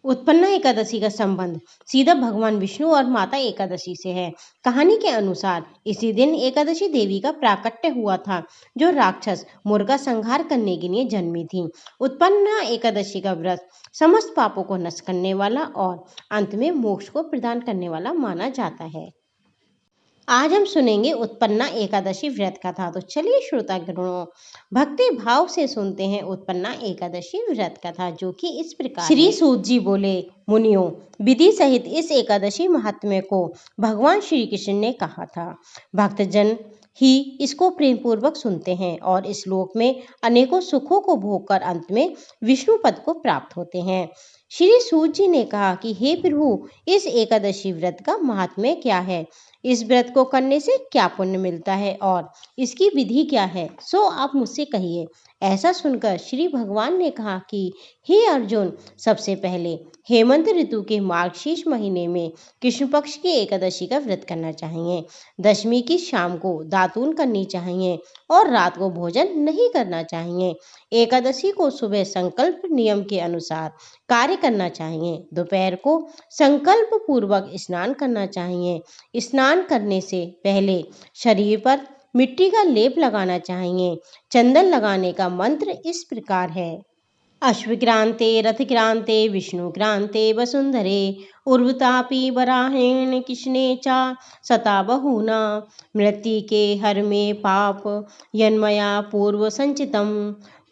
उत्पन्ना एकादशी का संबंध सीधा भगवान विष्णु और माता एकादशी से है। कहानी के अनुसार इसी दिन एकादशी देवी का प्राकट्य हुआ था, जो राक्षस मुर का संहार करने के लिए जन्मी थी। उत्पन्ना एकादशी का व्रत समस्त पापों को नष्ट करने वाला और अंत में मोक्ष को प्रदान करने वाला माना जाता है। आज हम सुनेंगे उत्पन्ना एकादशी व्रत कथा। तो चलिए श्रोतागणों, भक्ति भाव से सुनते हैं उत्पन्ना एकादशी व्रत कथा, जो कि इस प्रकार श्री सूत जी बोले, मुनियों, विधि सहित इस एकादशी महात्म्य को भगवान श्री कृष्ण ने कहा था। भक्तजन ही इसको प्रेम पूर्वक सुनते हैं और इस लोक में अनेकों सुखों को भोग कर अंत में विष्णु पद को प्राप्त होते हैं। श्री सूत जी ने कहा कि हे प्रभु, इस एकादशी व्रत का महात्म्य क्या है, इस व्रत को करने से क्या पुण्य मिलता है और इसकी विधि क्या है, सो आप मुझसे कहिए। ऐसा सुनकर श्री भगवान ने कहा कि हे अर्जुन, सबसे पहले हेमंत ऋतु के मार्गशीर्ष महीने में कृष्ण पक्ष की एकादशी का व्रत करना चाहिए। दशमी की शाम को दातून करनी चाहिए और रात को भोजन नहीं करना चाहिए। एकादशी को सुबह संकल्प नियम के अनुसार कार्य करना चाहिए। दोपहर को संकल्प पूर्वक स्नान करना चाहिए। स्नान करने से पहले शरीर पर मिट्टी का लेप लगाना चाहिए। चंदन लगाने का मंत्र इस प्रकार है: अश्वक्रांते रथक्रांते विष्णुक्रांते वसुंधरे उर्वतापि वराहेण कृष्णे चा सता बहुना मृत्यु के हर में पाप यन्मया पूर्व संचितम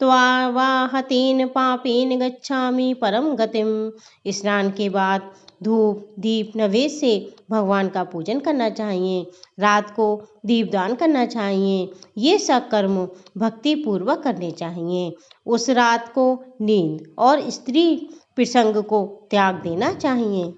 त्वावाहतेन पापेन गच्छामि परम गतिम। स्नान के बाद धूप दीप नैवेद्य से भगवान का पूजन करना चाहिए। रात को दीपदान करना चाहिए। ये सब कर्म भक्ति पूर्वक करने चाहिए। उस रात को नींद और स्त्री प्रसंग को त्याग देना चाहिए।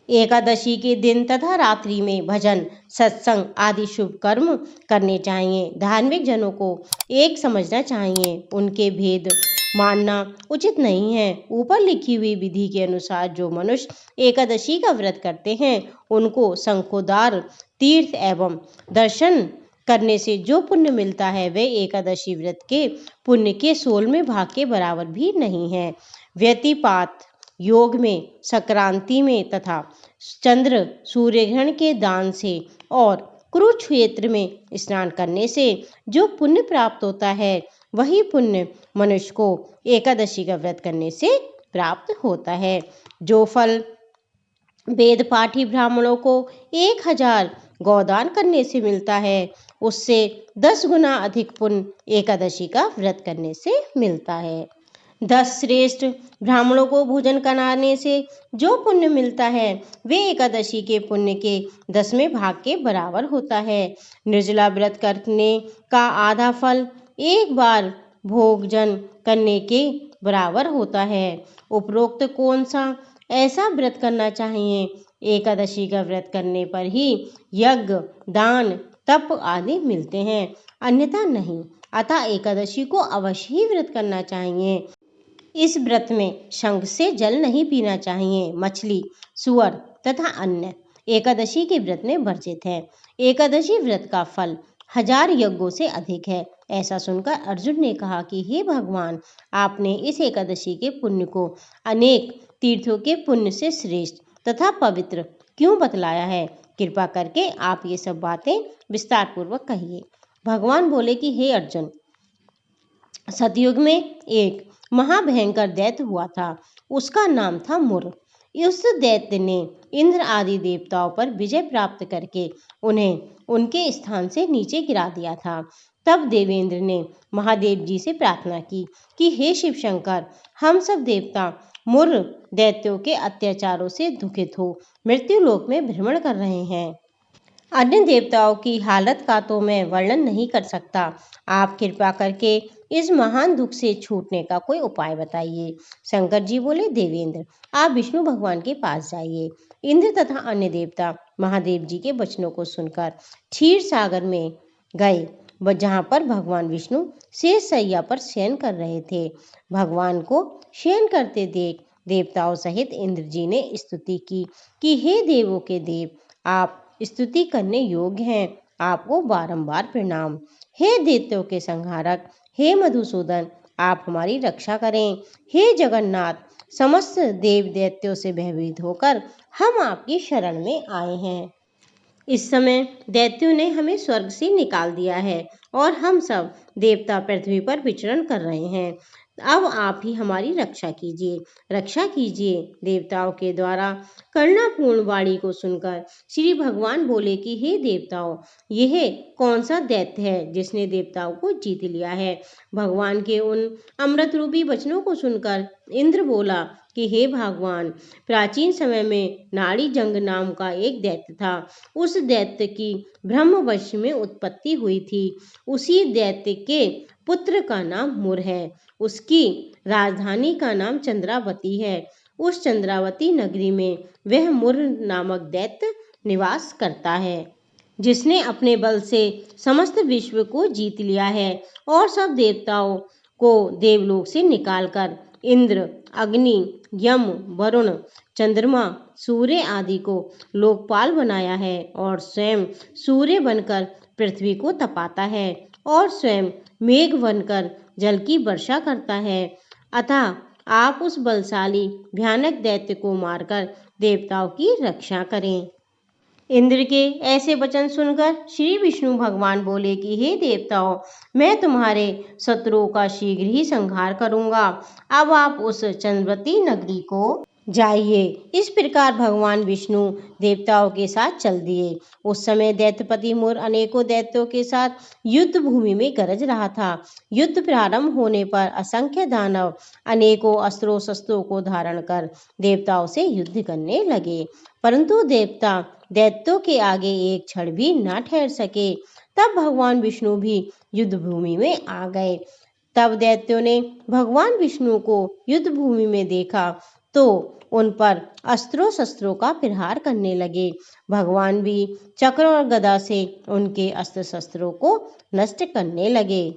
एकादशी के दिन तथा रात्रि में भजन सत्संग आदि शुभ कर्म करने चाहिए। धार्मिक जनों को एक समझना चाहिए, उनके भेद मानना उचित नहीं है। ऊपर लिखी हुई विधि के अनुसार जो मनुष्य एकादशी का व्रत करते हैं, उनको शंखोदार तीर्थ एवं दर्शन करने से जो पुण्य मिलता है, वह एकादशी व्रत के पुण्य के 16वें भाग के बराबर भी नहीं है। व्यतिपात योग में, संक्रांति में तथा चंद्र सूर्यग्रहण के दान से और कुरुक्षेत्र में स्नान करने से जो पुण्य प्राप्त होता है, वही पुण्य मनुष्य को एकादशी का व्रत करने से प्राप्त होता है। जो फल वेद पाठी ब्राह्मणों को 1000 गौदान करने से मिलता है, उससे 10 गुना अधिक पुण्य एकादशी का व्रत करने से मिलता है। 10 श्रेष्ठ ब्राह्मणों को भोजन कराने से जो पुण्य मिलता है, वे एकादशी के पुण्य के 10वें भाग के बराबर होता है। निर्जला व्रत करने का आधा फल एक बार भोजन करने के बराबर होता है। उपरोक्त कौन सा ऐसा व्रत करना चाहिए? एकादशी का व्रत करने पर ही यज्ञ दान तप आदि मिलते हैं, अन्यथा नहीं। अतः एकादशी को अवश्य ही व्रत करना चाहिए। इस व्रत में शंख से जल नहीं पीना चाहिए। मछली सुअर तथा अन्य एकादशी के व्रत में वर्जित है। एकादशी व्रत का फल 1000 यज्ञों से अधिक है। ऐसा सुनकर अर्जुन ने कहा कि हे भगवान, आपने इस एकादशी के पुण्य को अनेक तीर्थों के पुण्य से श्रेष्ठ तथा पवित्र क्यों बतलाया है? कृपा करके आप ये सब बातें विस्तार पूर्वक कहिए। भगवान बोले कि हे अर्जुन, सतयुग में एक महाभयंकर दैत्य हुआ था। उसका नाम था मुर। उस दैत्य ने इंद्र आदि देवताओं पर विजय प्राप्त करके उन्हें उनके स्थान से नीचे गिरा दिया था। तब देवेंद्र ने महादेव जी से प्रार्थना की कि हे शिव शंकर, हम सब देवता मुर दैत्यों के अत्याचारों से दुखित हो मृत्यु लोक में भ्रमण कर रहे हैं। अन्य देवताओं की हालत का तो मैं वर्णन नहीं कर सकता। आप कृपा करके इस महान दुख से छूटने का कोई उपाय बताइए। शंकर जी बोले, देवेंद्र, आप विष्णु भगवान के पास जाइए। इंद्र तथा अन्य देवता महादेव जी के वचनों को सुनकर क्षीर सागर में गए, जहाँ पर भगवान विष्णु शेष सैया पर शयन कर रहे थे। भगवान को शयन करते देख देवताओं सहित इंद्र जी ने स्तुति की कि हे देवों के देव, आप स्तुति करने योग्य हैं। आपको बारंबार प्रणाम। हे दैत्यों के संहारक, हे मधुसूदन, आप हमारी रक्षा करें। हे जगन्नाथ, समस्त देव दैत्यों से भयभीत होकर हम आपकी शरण में आए हैं। इस समय दैत्यों ने हमें स्वर्ग से निकाल दिया है और हम सब देवता पृथ्वी पर विचरण कर रहे हैं। अब आप ही हमारी रक्षा कीजिए, रक्षा कीजिए। देवताओं के द्वारा करुणापूर्ण वाणी को सुनकर श्री भगवान बोले कि हे देवताओं, यह कौन सा दैत्य है जिसने देवताओं को जीत लिया है। भगवान के उन अमृत रूपी वचनों को सुनकर इंद्र बोला कि हे भगवान, प्राचीन समय में नाड़ी जंग नाम का एक दैत्य था। उस दैत्य की ब्रह्मवश में उत्पत्ति हुई थी। उसी दैत्य के पुत्र का नाम मुर है। उसकी राजधानी का नाम चंद्रावती है। उस चंद्रावती नगरी में वह मुर नामक दैत्य निवास करता है, जिसने अपने बल से समस्त विश्व को जीत लिया है और सब देवताओं को देवलोक से निकालकर इंद्र, अग्नि, यम, वरुण, चंद्रमा, सूर्य आदि को लोकपाल बनाया है और स्वयं सूर्य बनकर पृथ्वी को तपाता है और स्वयं मेघ बनकर जल की वर्षा करता है। अतः आप उस बलशाली भयानक दैत्य को मारकर देवताओं की रक्षा करें। इंद्र के ऐसे वचन सुनकर श्री विष्णु भगवान बोले कि हे देवताओं, मैं तुम्हारे शत्रुओं का शीघ्र ही संहार करूंगा। अब आप उस चंद्रवती नगरी को जाइए। इस प्रकार भगवान विष्णु देवताओं के साथ चल दिए। उस समय दैत्यपति मुर अनेकों दैत्यों के साथ युद्ध भूमि में गरज रहा था। युद्ध प्रारंभ होने पर असंख्य दानव अनेकों अस्त्रों शस्त्रों को धारण कर देवताओं से युद्ध करने लगे, परंतु देवता दैत्यों के आगे एक क्षण भी न ठहर सके। तब भगवान विष्णु भी युद्ध भूमि में आ गए। तब दैत्यों ने भगवान विष्णु को युद्ध भूमि में देखा तो उन पर अस्त्रों शस्त्रों का प्रहार करने लगे। भगवान भी चक्र और गदा से उनके अस्त्र शस्त्रों को नष्ट करने लगे।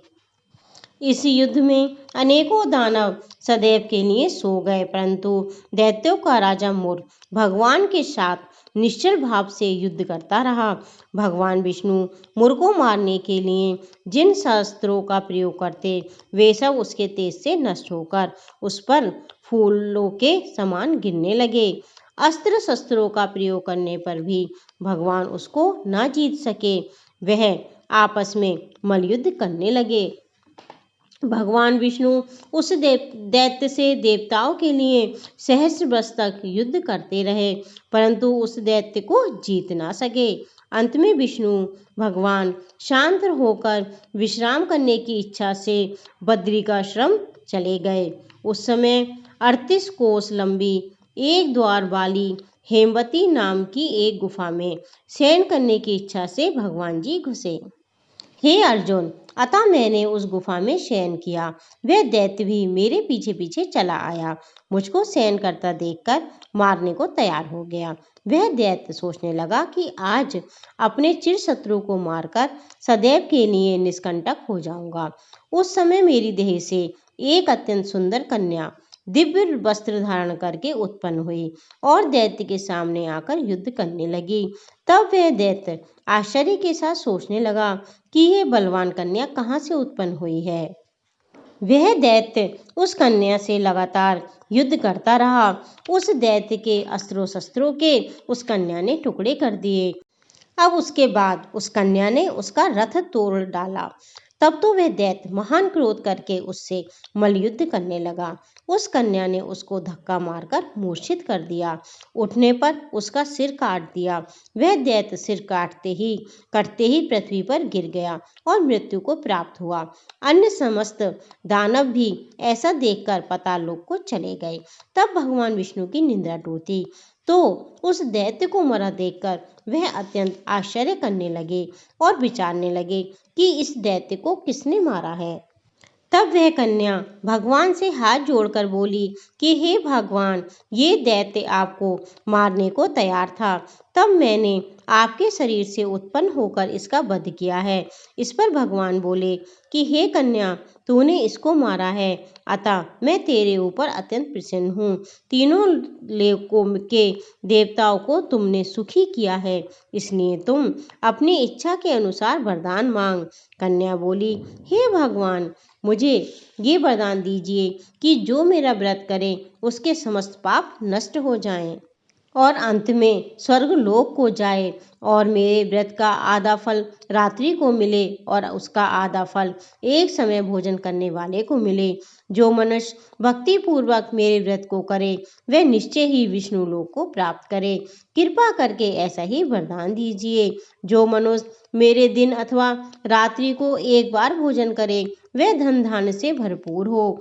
इस युद्ध में अनेकों दानव सदैव के लिए सो गए, परंतु दैत्यों का राजा मुर भगवान के साथ निश्चल भाव से युद्ध करता रहा। भगवान विष्णु मुर को मारने के लिए जिन शस्त्रों का प्रयोग करते, वे सब उसके तेज से नष्ट होकर उस पर फूलों के समान गिरने लगे। अस्त्र शस्त्रों का प्रयोग करने पर भी भगवान उसको न जीत सके। वह आपस में मल्लयुद्ध करने लगे। भगवान विष्णु उस दैत्य से देवताओं के लिए सहस्र वर्ष तक युद्ध करते रहे, परंतु उस दैत्य को जीत ना सके। अंत में विष्णु भगवान शांत होकर विश्राम करने की इच्छा से बद्रिकाश्रम चले गए। उस समय 38 कोस लंबी एक द्वार वाली हेमवती नाम की एक गुफा में शयन करने की इच्छा से भगवान जी घुसे। हे अर्जुन, अतः मैंने उस गुफा में शयन किया। वह दैत्य भी मेरे पीछे पीछे चला आया। मुझको शयन करता देखकर मारने को तैयार हो गया। वह दैत्य सोचने लगा कि आज अपने चिर शत्रु को मारकर सदैव के लिए निष्कंटक हो जाऊंगा। उस समय मेरी देह से एक अत्यंत सुंदर कन्या दिव्य वस्त्र धारण करके उत्पन्न हुई और दैत्य के सामने आकर युद्ध करने लगी। तब वह दैत्य आश्चर्य के साथ सोचने लगा कि यह बलवान कन्या कहाँ से उत्पन्न हुई है। वह दैत्य उस कन्या से लगातार युद्ध करता रहा। उस दैत्य के अस्त्रों शस्त्रों के उस कन्या ने टुकड़े कर दिए। अब उसके बाद उस कन्या ने उसका रथ तोड़ डाला। तब तो वह दैत्य महान क्रोध करके उससे मल्लयुद्ध करने लगा। उस कन्या ने उसको धक्का मारकर मूर्छित कर दिया। उठने पर उसका सिर काट दिया। वह दैत्य सिर कटते ही पृथ्वी पर गिर गया और मृत्यु को प्राप्त हुआ। अन्य समस्त दानव भी ऐसा देखकर पाताल लोक को चले गए। तब भगवान विष्णु की निंदा टूटी तो उस दैत्य को मरा देखकर वह अत्यंत आश्चर्य करने लगे और विचारने लगे कि इस दैत्य को किसने मारा है। तब वह कन्या भगवान से हाथ जोड़कर बोली कि हे भगवान, ये दैत्य आपको मारने को तैयार था, तब मैंने आपके शरीर से उत्पन्न होकर इसका वध किया है। इस पर भगवान बोले कि हे कन्या, तूने इसको मारा है, अतः मैं तेरे ऊपर अत्यंत प्रसन्न हूँ। तीनों लोकों के देवताओं को तुमने सुखी किया है, इसलिए तुम अपनी इच्छा के अनुसार वरदान मांग। कन्या बोली, हे भगवान, मुझे ये वरदान दीजिए कि जो मेरा व्रत करे उसके समस्त पाप नष्ट हो जाएं और अंत में स्वर्ग लोक को जाए और मेरे व्रत का आधा फल रात्रि को मिले और उसका आधा फल एक समय भोजन करने वाले को मिले। जो मनुष्य भक्ति पूर्वक मेरे व्रत को करे वह निश्चय ही विष्णु लोक को प्राप्त करे। कृपा करके ऐसा ही वरदान दीजिए। जो मनुष्य मेरे दिन अथवा रात्रि को एक बार भोजन करे वह धन धान्य से भरपूर हो।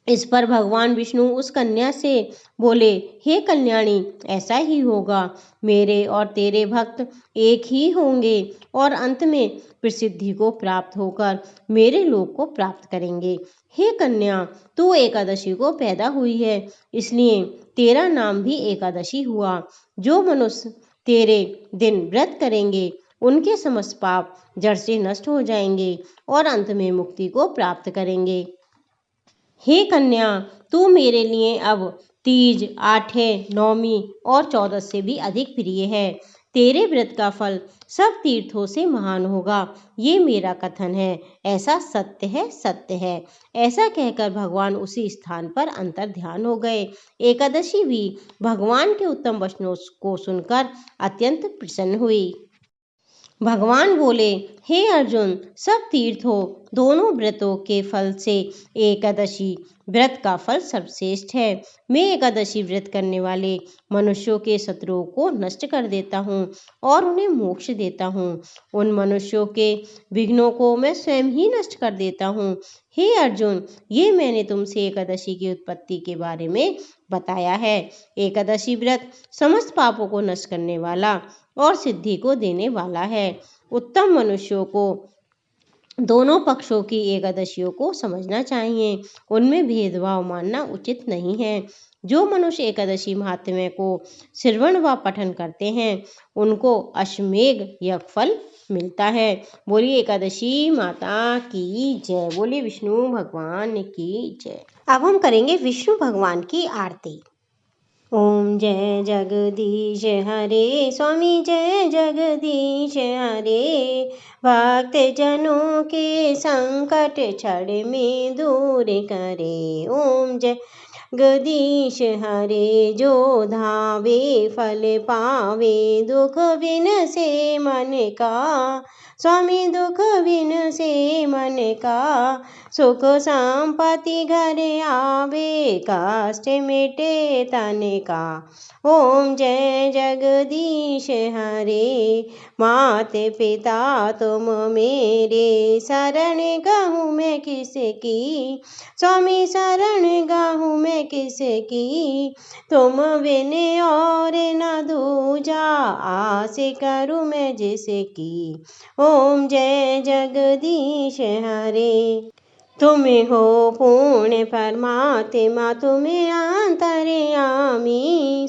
इस पर भगवान विष्णु उस कन्या से बोले, हे कल्याणी, ऐसा ही होगा। मेरे और तेरे भक्त एक ही होंगे और अंत में प्रसिद्धि को प्राप्त होकर मेरे लोक को प्राप्त करेंगे। हे कन्या, तू एकादशी को पैदा हुई है, इसलिए तेरा नाम भी एकादशी हुआ। जो मनुष्य तेरे दिन व्रत करेंगे उनके समस्त पाप जड़ से नष्ट हो जाएंगे और अंत में मुक्ति को प्राप्त करेंगे। हे कन्या, तू मेरे लिए अब तीज, आठे, नौमी और 14 से भी अधिक प्रिय है। तेरे व्रत का फल सब तीर्थों से महान होगा, ये मेरा कथन है। ऐसा सत्य है, सत्य है। ऐसा कहकर भगवान उसी स्थान पर अंतर ध्यान हो गए। एकादशी भी भगवान के उत्तम वचनों को सुनकर अत्यंत प्रसन्न हुई। भगवान बोले, हे अर्जुन, सब तीर्थों दोनों व्रतों के फल से एकादशी व्रत का फल सर्वश्रेष्ठ है। मैं एकादशी व्रत करने वाले मनुष्यों के शत्रुओं को नष्ट कर देता हूँ और उन्हें मोक्ष देता हूँ। उन मनुष्यों के विघ्नों को मैं स्वयं ही नष्ट कर देता हूँ। हे अर्जुन, ये मैंने तुमसे एकादशी की उत्पत्ति के बारे में बताया है। एकादशी व्रत समस्त पापों को नष्ट करने वाला और सिद्धि को देने वाला है। उत्तम मनुष्यों को दोनों पक्षों की एकादशियों को समझना चाहिए, उनमें भेदभाव मानना उचित नहीं है। जो मनुष्य एकादशी महात्म्य को श्रवण व पठन करते हैं उनको अश्वमेघ यज्ञ फल मिलता है। बोलिए एकादशी माता की जय। बोलिए विष्णु भगवान की जय। अब हम करेंगे विष्णु भगवान की आरती। ओम जय जगदीश हरे, स्वामी जय जगदीश हरे। भक्त जनों के संकट क्षण में दूर करे। ओम जय जगदीश हरे। जो धावे फल पावे, दुख बिन से मन का। स्वामी दुख बिन से मन का, सुख संपत्ति घर आवे, कष्ट मिटे तन का। ओम जय जगदीश हरे। मात पिता तुम मेरे, शरण गहूँ मैं किसकी। स्वामी शरण गहूँ मैं किसकी। तुम बिन और न दूजा, आस करूँ मैं जिसकी। ओम जय जगदीश हरे। तुम हो पूर्ण परमात्मा, तुम्हें अंतर्यामी।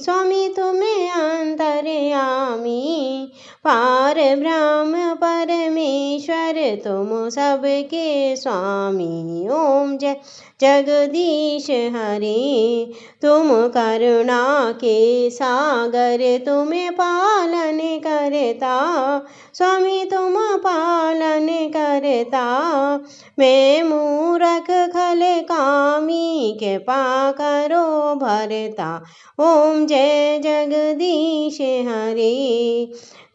स्वामी तुम्हें अंतर्यामी। पार ब्रह्म परमेश्वर, तुम सबके स्वामी। ओम जय जगदीश हरे। तुम करुणा के सागर, तुम्हें पालन करता। स्वामी तुम पालन करता। मैं मूरख खल कामी, कृपा करो भरता। ओम जय जगदीश हरे।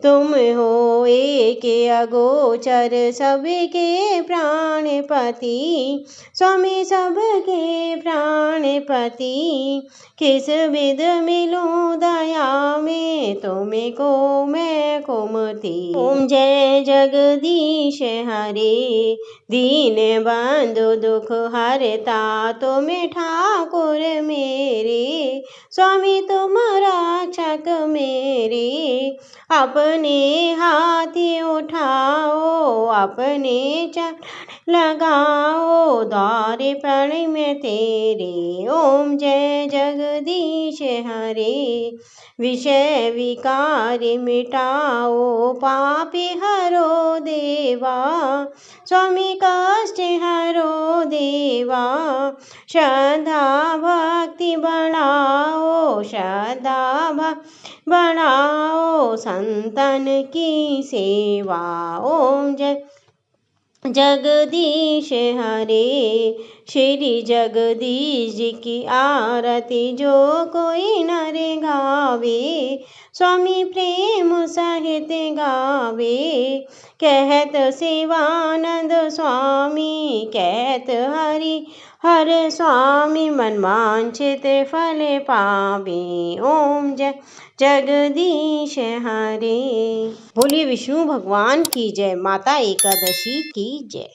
तुम हो एक अगोचर, सबके प्राणपति। स्वामी सबके प्राणपति। किस विध मिलूं दया में, तुम्हें को मैं कुमति। ओम जय जगदीश हरे। दीन बंधु दुख हरता, तुम ठाकुर मेरे। स्वामी तुम रक्षक मेरे। अपने हाथ उठाओ, अपने चरण लगाओ, द्वार प्रण में तेरे। ओम जय जगदीश हरे। विषय विकार मिटाओ, पापी हरो देवा। स्वामी कष्ट हरो देवा। श्रद्धा भक्ति बढ़ाओ, श्रद्धा भक्ति बढ़ाओ, संतन की सेवा। ओम जय जगदीश हरे, श्री जगदीश जी की आरती जो कोई नर गावे, स्वामी प्रेम सहित गावे। कहत शिवानंद स्वामी, कहत हरि हर स्वामी, मन वांछित फल पावे। ओम जगदीश हरे। बोलिए विष्णु भगवान की जय। माता एकादशी की जय।